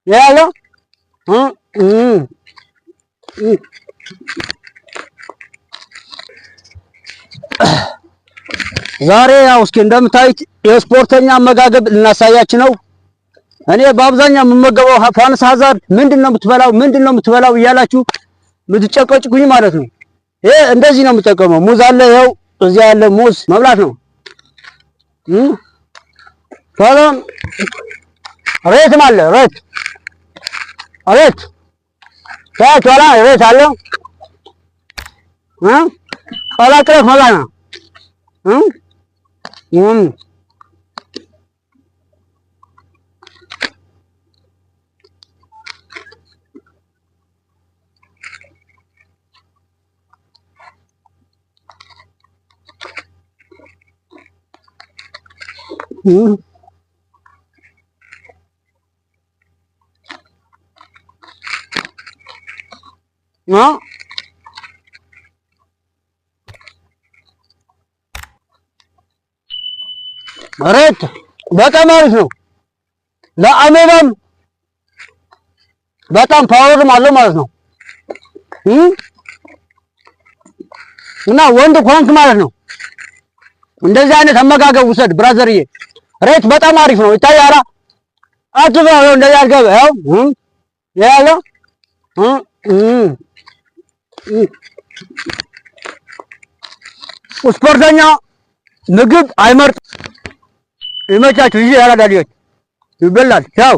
ያለው ዛሬ ያው እስኪ እንደምታዩት የስፖርተኛ አመጋገብ ልናሳያችሁ ነው። እኔ በአብዛኛው የምመገበው ፋንስ ሀዛርድ ምንድነው የምትበላው እያላችሁ የምትጨቀጭቁኝ ማለት ነው። ይሄ እንደዚህ ነው የምጠቀመው። ሙዝ አለ፣ ይኸው እዚህ ያለ ሙዝ መብላት ነው። ሰላም ሬትም አለ፣ ሬት ታች ወላ ሬት አለ ቀላቅለህ መብላት ነው። ሬት በጣም አሪፍ ነው። ለአሜባም በጣም ፓወርም አለው ማለት ነው። እና ወንድ ኮንክ ማለት ነው እንደዚህ አይነት አመጋገብ ውሰድ ብራዘርዬ። ሬት በጣም አሪፍ ነው። ይታያራ አትበው ነው እንደዚህ አድርገህ ያው ያለው ስፖርተኛ ምግብ አይመርጥ። ይመቻችሁ። ይሄ ያራዳ ልጆች ይበላል። ቻው